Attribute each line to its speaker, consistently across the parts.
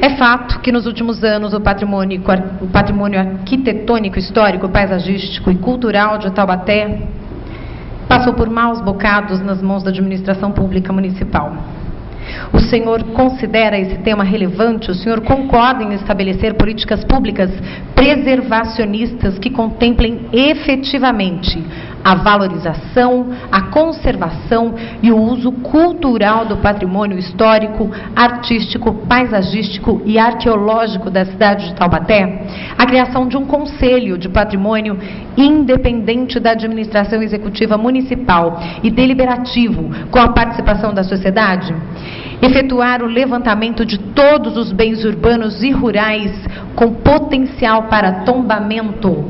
Speaker 1: É fato que nos últimos anos o patrimônio arquitetônico, histórico, paisagístico e cultural de Taubaté passou por maus bocados nas mãos da administração pública municipal. O senhor considera esse tema relevante? O senhor concorda em estabelecer políticas públicas preservacionistas que contemplem efetivamente a valorização, a conservação e o uso cultural do patrimônio histórico, artístico, paisagístico e arqueológico da cidade de Taubaté? A criação de um conselho de patrimônio independente da administração executiva municipal e deliberativo, com a participação da sociedade? Efetuar o levantamento de todos os bens urbanos e rurais com potencial para tombamento.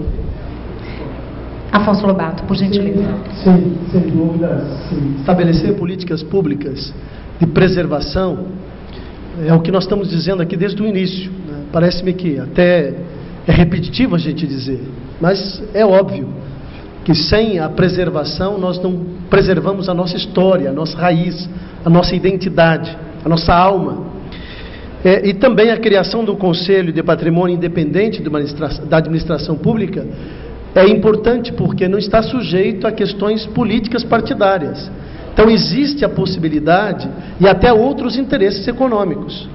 Speaker 1: Afonso Lobato, por gentileza.
Speaker 2: Sim, sem dúvida, sim. Estabelecer políticas públicas de preservação é o que nós estamos dizendo aqui desde o início, né? Parece-me que até é repetitivo a gente dizer, mas é óbvio que sem a preservação nós não preservamos a nossa história, a nossa raiz, a nossa identidade, a nossa alma. E também a criação do Conselho de Patrimônio Independente da Administração Pública é importante porque não está sujeito a questões políticas partidárias. Então existe a possibilidade e até outros interesses econômicos.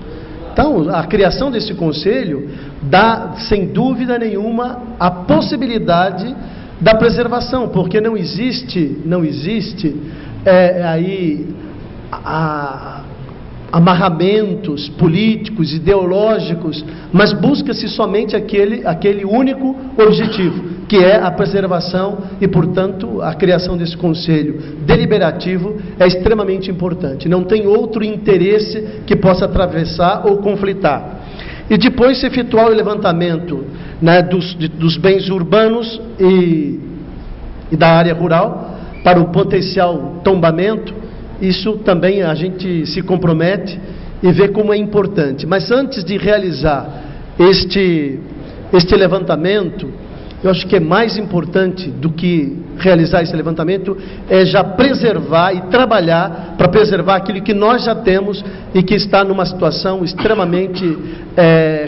Speaker 2: Então a criação desse conselho dá, sem dúvida nenhuma, a possibilidade da preservação, porque não existe aí amarramentos políticos, ideológicos, mas busca-se somente aquele único objetivo, que é a preservação e, portanto, a criação desse conselho deliberativo é extremamente importante. Não tem outro interesse que possa atravessar ou conflitar. E depois se efetuar o levantamento, né, dos bens urbanos e da área rural para o potencial tombamento. Isso também a gente se compromete e vê como é importante. Mas antes de realizar este levantamento, eu acho que é mais importante do que realizar esse levantamento é já preservar e trabalhar para preservar aquilo que nós já temos e que está numa situação extremamente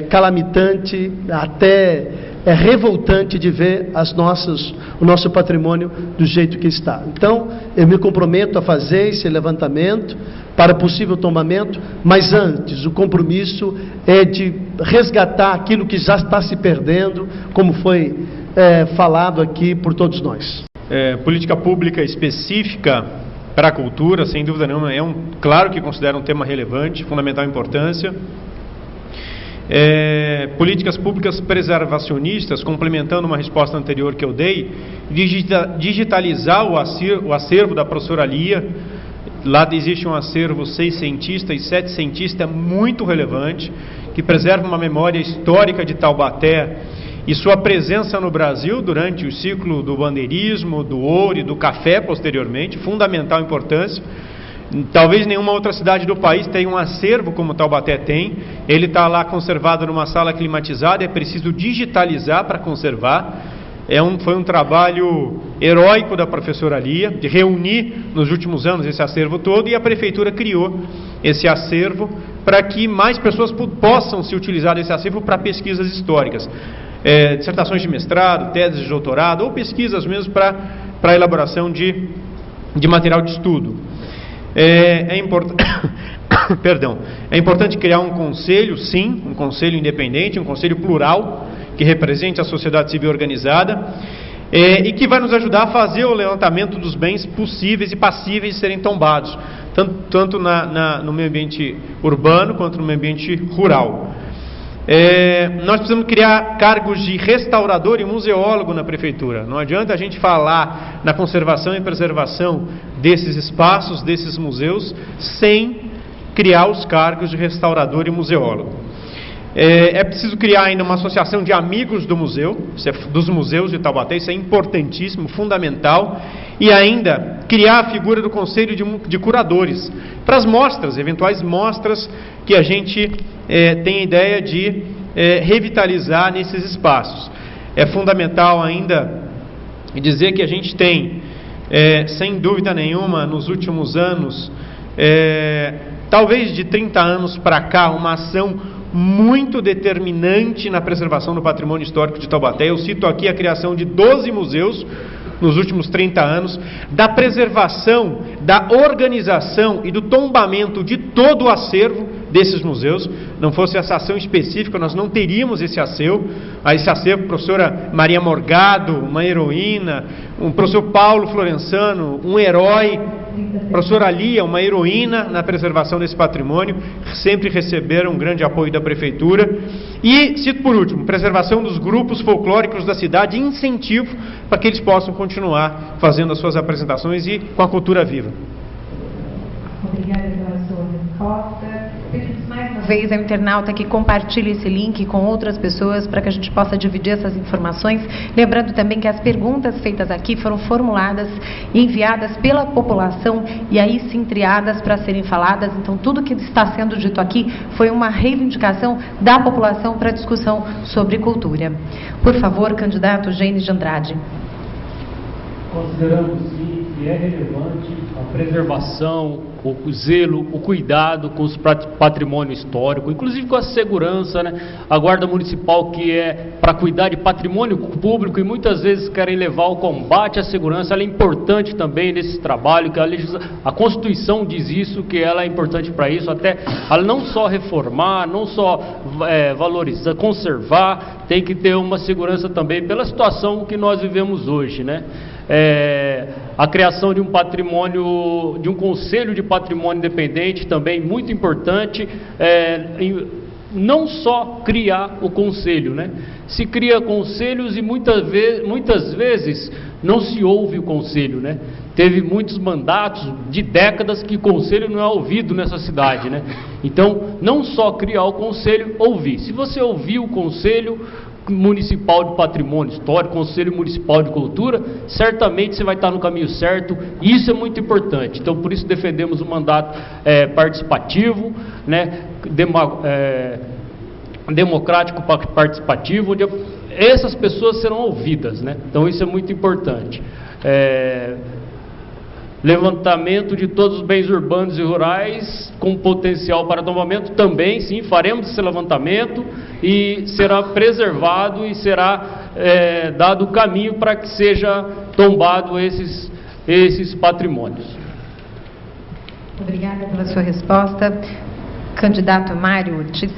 Speaker 2: calamitante, até revoltante de ver o nosso patrimônio do jeito que está. Então, eu me comprometo a fazer esse levantamento para possível tombamento, mas antes, o compromisso é de resgatar aquilo que já está se perdendo, como foi falado aqui por todos nós.
Speaker 3: Política pública específica para a cultura, sem dúvida nenhuma, claro que considero um tema relevante, fundamental importância. Políticas públicas preservacionistas, complementando uma resposta anterior que eu dei, digitalizar o acervo da professora Lia. Lá existe um acervo 600 e 700 muito relevante, que preserva uma memória histórica de Taubaté e sua presença no Brasil durante o ciclo do bandeirismo, do ouro e do café posteriormente, fundamental importância. Talvez nenhuma outra cidade do país tenha um acervo como Taubaté tem. Ele está lá conservado numa sala climatizada, é preciso digitalizar para conservar. Foi um trabalho heróico da professora Lia, de reunir nos últimos anos esse acervo todo, e a prefeitura criou esse acervo para que mais pessoas possam se utilizar desse acervo para pesquisas históricas. Dissertações de mestrado, teses de doutorado, ou pesquisas mesmo para elaboração de material de estudo. É importante criar um conselho, sim, um conselho independente, um conselho plural, que represente a sociedade civil organizada, e que vai nos ajudar a fazer o levantamento dos bens possíveis e passíveis de serem tombados, tanto no meio ambiente urbano quanto no meio ambiente rural. Nós precisamos criar cargos de restaurador e museólogo na prefeitura. Não adianta a gente falar na conservação e preservação desses espaços, desses museus, sem criar os cargos de restaurador e museólogo. É preciso criar ainda uma associação de amigos do museu, dos museus de Taubaté, isso é importantíssimo, fundamental, e ainda criar a figura do conselho de curadores para as mostras, eventuais mostras que a gente tem a ideia de revitalizar nesses espaços. É fundamental ainda dizer que a gente tem, sem dúvida nenhuma, nos últimos anos, talvez de 30 anos para cá, uma ação muito determinante na preservação do patrimônio histórico de Taubaté. Eu cito aqui a criação de 12 museus nos últimos 30 anos, da preservação, da organização e do tombamento de todo o acervo desses museus. Não fosse essa ação específica, nós não teríamos esse acervo. Professora Maria Morgado, uma heroína, o professor Paulo Florensano, um herói, professora Lia, uma heroína na preservação desse patrimônio, sempre receberam um grande apoio da prefeitura. E, cito por último, preservação dos grupos folclóricos da cidade e incentivo para que eles possam continuar fazendo as suas apresentações e com a cultura viva.
Speaker 1: Obrigada pela sua resposta. Pedimos mais uma vez ao internauta que compartilhe esse link com outras pessoas para que a gente possa dividir essas informações. Lembrando também que as perguntas feitas aqui foram formuladas e enviadas pela população e aí sim triadas para serem faladas. Então, tudo que está sendo dito aqui foi uma reivindicação da população para a discussão sobre cultura. Por favor, candidato Gênesis de Andrade.
Speaker 4: Consideramos sim que é relevante a preservação, o zelo, o cuidado com o patrimônio histórico, inclusive com a segurança, né? A Guarda Municipal, que é para cuidar de patrimônio público e muitas vezes querem levar o combate à segurança, ela é importante também nesse trabalho, que a Constituição diz isso, que ela é importante para isso, até ela não só reformar, não só valorizar, conservar, tem que ter uma segurança também pela situação que nós vivemos hoje, né? A criação de um patrimônio, de um conselho de patrimônio independente também muito importante, não só criar o conselho, né? Se cria conselhos e muitas vezes não se ouve o conselho, né? Teve muitos mandatos de décadas que o conselho não é ouvido nessa cidade, né? Então, não só criar o conselho, ouvir. Se você ouvir o conselho municipal de patrimônio histórico, conselho municipal de cultura, certamente você vai estar no caminho certo. Isso é muito importante. Então, por isso defendemos o mandato participativo, né, democrático participativo, onde essas pessoas serão ouvidas, né? Então, isso é muito importante. Levantamento de todos os bens urbanos e rurais com potencial para tombamento, também sim, faremos esse levantamento e será preservado e será dado o caminho para que seja tombado esses patrimônios.
Speaker 1: Obrigada pela sua resposta. Candidato Mário Ortiz.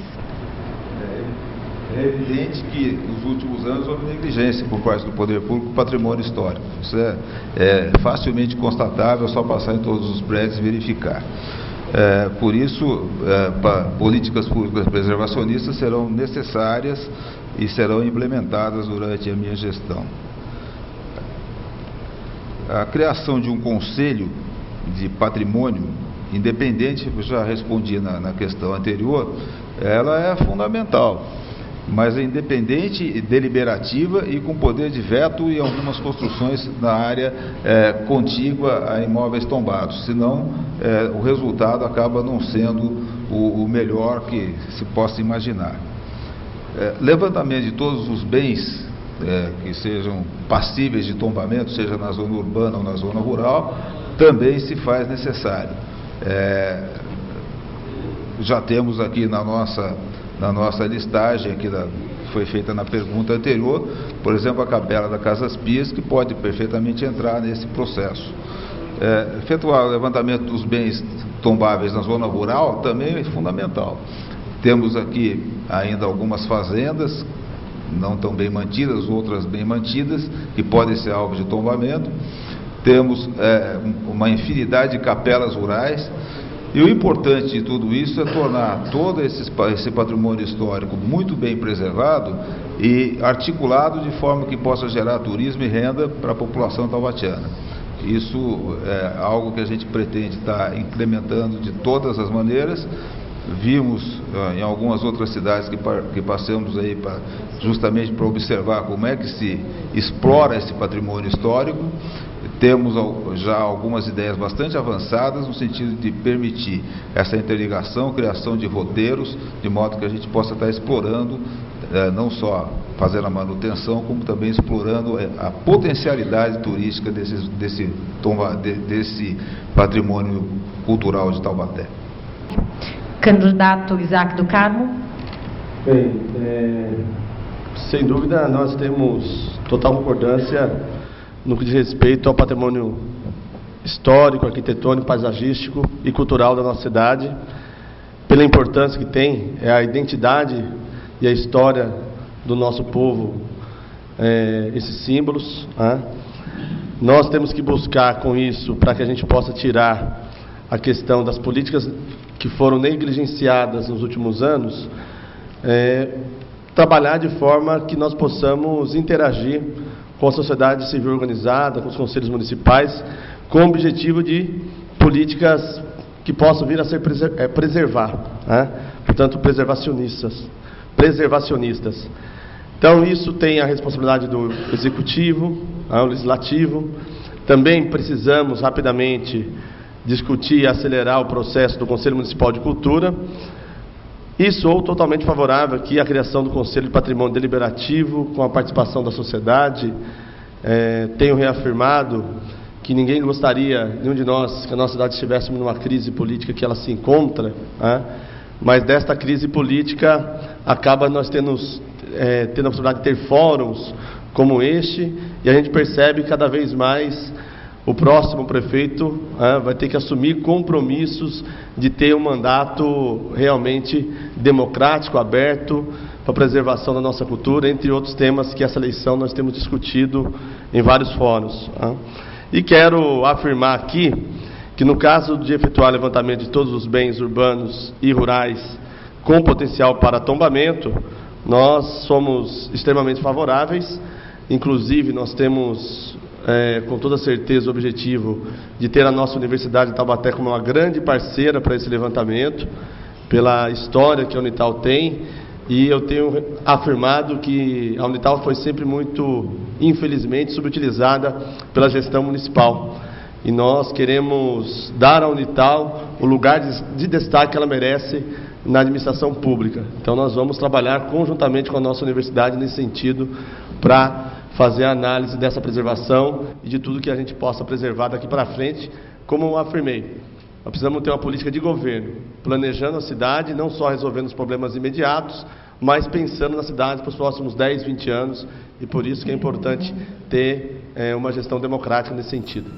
Speaker 5: É evidente que nos últimos anos houve negligência por parte do poder público do patrimônio histórico. Isso é facilmente constatável, é só passar em todos os prédios e verificar. Por isso, políticas públicas preservacionistas serão necessárias e serão implementadas durante a minha gestão. A criação de um conselho de patrimônio independente, eu já respondi na questão anterior, ela é fundamental, mas é independente, deliberativa e com poder de veto em algumas construções na área contígua a imóveis tombados, senão o resultado acaba não sendo o melhor que se possa imaginar. Levantamento de todos os bens que sejam passíveis de tombamento, seja na zona urbana ou na zona rural, também se faz necessário. Já temos aqui na nossa listagem, que foi feita na pergunta anterior, por exemplo, a Capela da Casas Pias, que pode perfeitamente entrar nesse processo. Efetuar o levantamento dos bens tombáveis na zona rural também é fundamental. Temos aqui ainda algumas fazendas, não tão bem mantidas, outras bem mantidas, que podem ser alvo de tombamento. Temos uma infinidade de capelas rurais. E o importante de tudo isso é tornar todo esse patrimônio histórico muito bem preservado e articulado de forma que possa gerar turismo e renda para a população taubatiana. Isso é algo que a gente pretende estar implementando de todas as maneiras. Vimos em algumas outras cidades que passamos aí justamente para observar como é que se explora esse patrimônio histórico. Temos já algumas ideias bastante avançadas no sentido de permitir essa interligação, criação de roteiros, de modo que a gente possa estar explorando, não só fazendo a manutenção, como também explorando a potencialidade turística desse patrimônio cultural de Taubaté.
Speaker 1: Candidato Isaac do Carmo.
Speaker 2: Bem, sem dúvida nós temos total concordância no que diz respeito ao patrimônio histórico, arquitetônico, paisagístico e cultural da nossa cidade, pela importância que tem, a identidade e a história do nosso povo, esses símbolos. Nós temos que buscar com isso, para que a gente possa tirar a questão das políticas que foram negligenciadas nos últimos anos, trabalhar de forma que nós possamos interagir com a sociedade civil organizada, com os conselhos municipais, com o objetivo de políticas que possam vir a ser preservar, portanto, preservacionistas. Então, isso tem a responsabilidade do Executivo, o Legislativo. Também precisamos, rapidamente, discutir e acelerar o processo do Conselho Municipal de Cultura. E sou totalmente favorável aqui à criação do Conselho de Patrimônio Deliberativo, com a participação da sociedade. Tenho reafirmado que ninguém gostaria, nenhum de nós, que a nossa cidade estivesse numa crise política que ela se encontra, mas desta crise política acaba nós tendo a possibilidade de ter fóruns como este, e a gente percebe cada vez mais o próximo prefeito vai ter que assumir compromissos de ter um mandato realmente democrático, aberto, para a preservação da nossa cultura, entre outros temas que essa eleição nós temos discutido em vários fóruns. E quero afirmar aqui que no caso de efetuar levantamento de todos os bens urbanos e rurais com potencial para tombamento, nós somos extremamente favoráveis. Inclusive nós temos com toda certeza o objetivo de ter a nossa Universidade de Taubaté como uma grande parceira para esse levantamento, pela história que a Unital tem, e eu tenho afirmado que a Unital foi sempre muito, infelizmente, subutilizada pela gestão municipal. E nós queremos dar à Unital o lugar de destaque que ela merece na administração pública. Então nós vamos trabalhar conjuntamente com a nossa universidade nesse sentido, para fazer a análise dessa preservação e de tudo que a gente possa preservar daqui para frente. Como eu afirmei, nós precisamos ter uma política de governo, planejando a cidade, não só resolvendo os problemas imediatos, mas pensando na cidade para os próximos 10, 20 anos, e por isso que é importante ter uma gestão democrática nesse sentido.